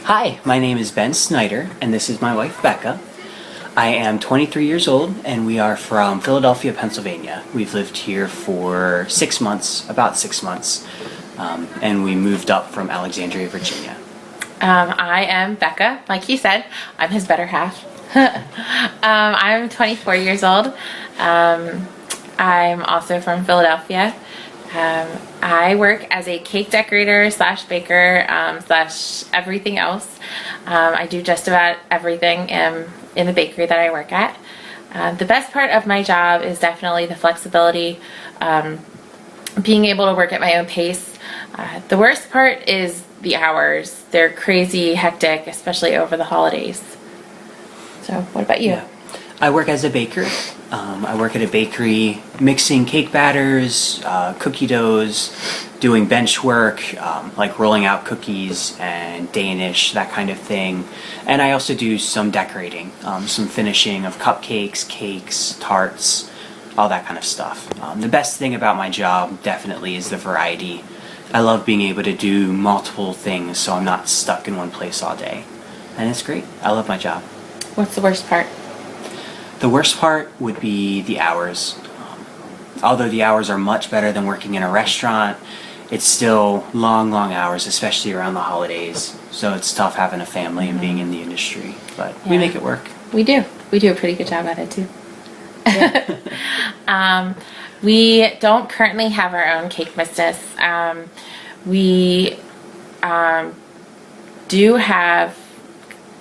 Hi, my name is Ben Snyder, and this is my wife, Becca. I am 23 years old, and we are from Philadelphia, Pennsylvania. We've lived here for 6 months, about 6 months, and we moved up from Alexandria, Virginia. I am Becca, like you said. I'm his better half. I'm 24 years old. I'm also from Philadelphia. I work as a cake decorator slash baker slash everything else. I do just about everything in the bakery that I work at. The best part of my job is definitely the flexibility, being able to work at my own pace. The worst part is the hours. They're crazy, hectic, especially over the holidays. So what about you? Yeah. I work as a baker. I work at a bakery mixing cake batters, cookie doughs, doing bench work, like rolling out cookies and Danish, that kind of thing. And I also do some decorating, some finishing of cupcakes, cakes, tarts, all that kind of stuff. The best thing about my job definitely is the variety. I love being able to do multiple things so I'm not stuck in one place all day. And it's great. I love my job. What's the worst part? The worst part would be the hours. Although the hours are much better than working in a restaurant, it's still long, long hours, especially around the holidays. So it's tough having a family and being in the industry, but we make it work. We do. We do a pretty good job at it too. Yeah. We don't currently have our own cake business. We do have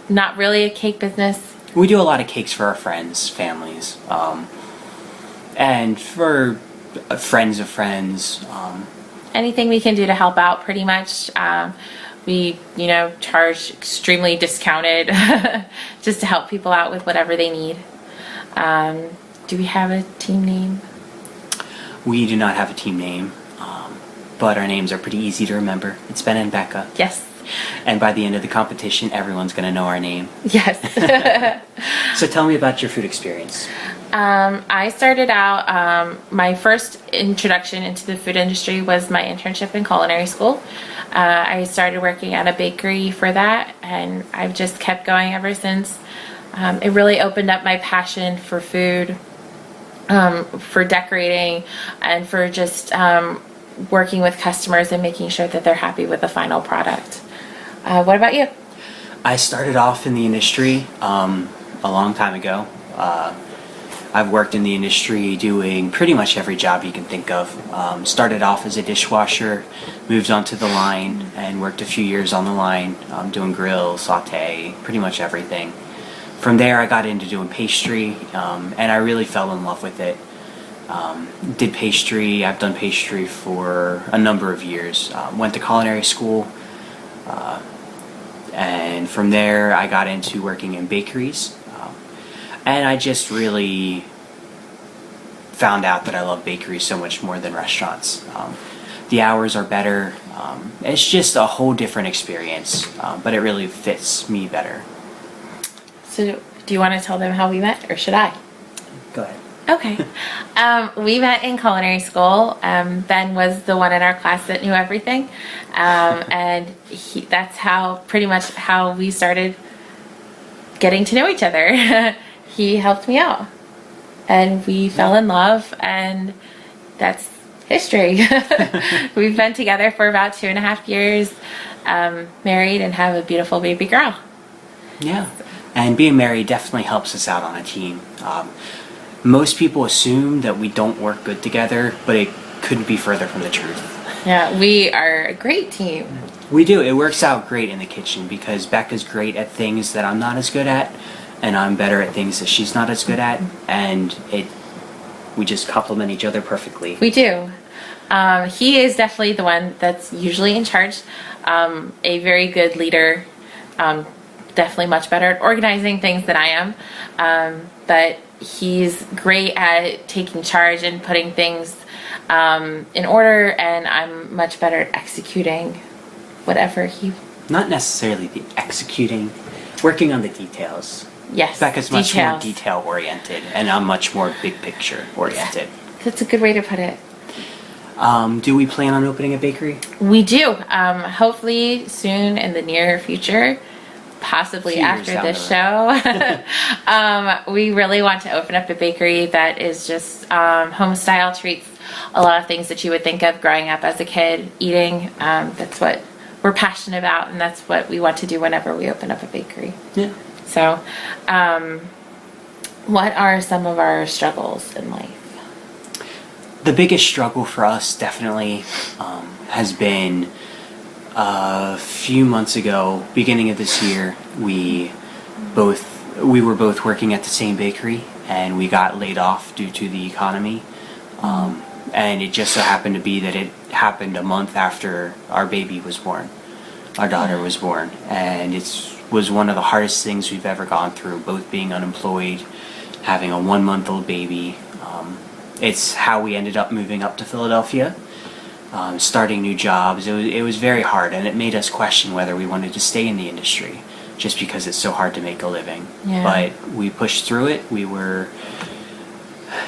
not really a cake business. We do a lot of cakes for our friends, families, and for friends of friends. Anything we can do to help out, pretty much. We, charge extremely discounted just to help people out with whatever they need. Do we have a team name? We do not have a team name, but our names are pretty easy to remember. It's Ben and Becca. Yes. And by the end of the competition, everyone's going to know our name. Yes. So tell me about your food experience. I started out, my first introduction into the food industry was my internship in culinary school. I started working at a bakery for that, and I've just kept going ever since. It really opened up my passion for food, for decorating, and for just working with customers and making sure that they're happy with the final product. What about you? I started off in the industry a long time ago. I've worked in the industry doing pretty much every job you can think of. Started off as a dishwasher, moved onto the line, and worked a few years on the line doing grill, saute, pretty much everything. From there I got into doing pastry, and I really fell in love with it. Did pastry. I've done pastry for a number of years. Went to culinary school. And from there I got into working in bakeries, and I just really found out that I love bakeries so much more than restaurants. The hours are better. It's just a whole different experience, but it really fits me better. So do you want to tell them how we met, or should I? Go ahead. Okay. We met in culinary school. Ben was the one in our class that knew everything. And that's pretty much how we started getting to know each other. He helped me out. And we fell in love, and that's history. We've been together for about 2.5 years, married, and have a beautiful baby girl. Yeah. And being married definitely helps us out on a team. Most people assume that we don't work good together, but it couldn't be further from the truth. Yeah, we are a great team. We do. It works out great in the kitchen because Becca's great at things that I'm not as good at, and I'm better at things that she's not as good at, and we just complement each other perfectly. We do. He is definitely the one that's usually in charge, a very good leader, definitely much better at organizing things than I am, but he's great at taking charge and putting things in order, and I'm much better at executing whatever he... Not necessarily the executing, working on the details. Yes, Becca's much details. more detail-oriented, and I'm much more big picture-oriented. That's a good way to put it. Do we plan on opening a bakery? We do. Hopefully soon in the near future. possibly Few years after down this the show, we really want to open up a bakery that is just home style treats, a lot of things that you would think of growing up as a kid eating. That's what we're passionate about, and that's what we want to do whenever we open up a bakery. Yeah. So, what are some of our struggles in life? The biggest struggle for us definitely has been a few months ago, beginning of this year, we were both working at the same bakery, and we got laid off due to the economy. And it just so happened to be that it happened a month after our baby was born. Our daughter was born, and it was one of the hardest things we've ever gone through, both being unemployed, having a 1-month-old baby. It's how we ended up moving up to Philadelphia, starting new jobs. It was very hard, and it made us question whether we wanted to stay in the industry, just because it's so hard to make a living. Yeah. But we pushed through it. We were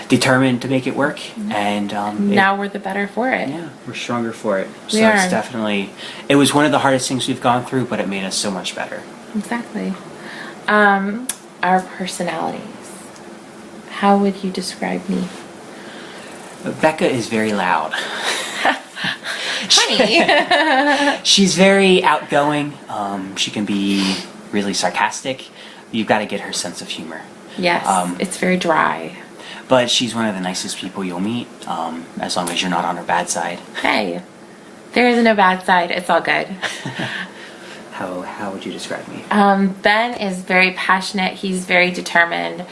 determined to make it work, and Now we're the better for it. yeah, we're stronger for it. So We are. it's definitely, it was one of the hardest things we've gone through, but it made us so much better. Exactly. Our personalities. How would you describe me? Becca is very loud. Honey. She's very outgoing. She can be really sarcastic. You've got to get her sense of humor. Yes, it's very dry. But she's one of the nicest people you'll meet, as long as you're not on her bad side. Hey, there is no bad side. It's all good. How would you describe me? Ben is very passionate. He's very determined.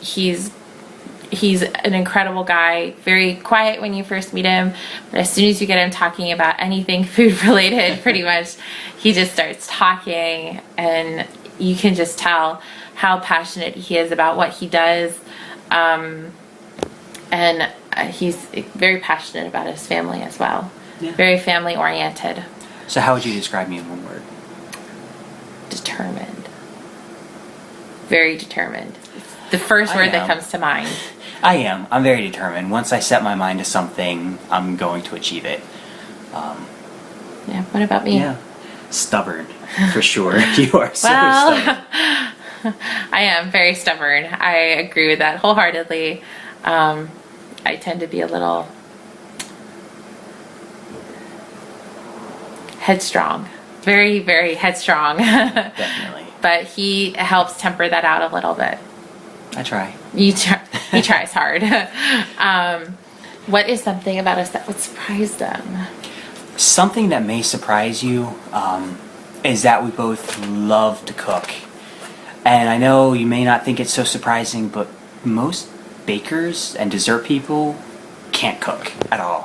He's an incredible guy. Very quiet when you first meet him, but as soon as you get him talking about anything food related, pretty much, he just starts talking, and you can just tell how passionate he is about what he does. And he's very passionate about his family as well. Yeah. Very family oriented. So how would you describe me in one word? Determined. Very determined. It's the first I word that am. comes to mind. I am. I'm very determined. Once I set my mind to something, I'm going to achieve it. Yeah. What about me? Yeah. Stubborn, for sure. You are so Well, stubborn. I am very stubborn. I agree with that wholeheartedly. I tend to be a little headstrong. Very, very headstrong. Definitely. But he helps temper that out a little bit. I try. He tries hard. What is something about us that would surprise them? Something that may surprise you is that we both love to cook. And I know you may not think it's so surprising, but most bakers and dessert people can't cook at all.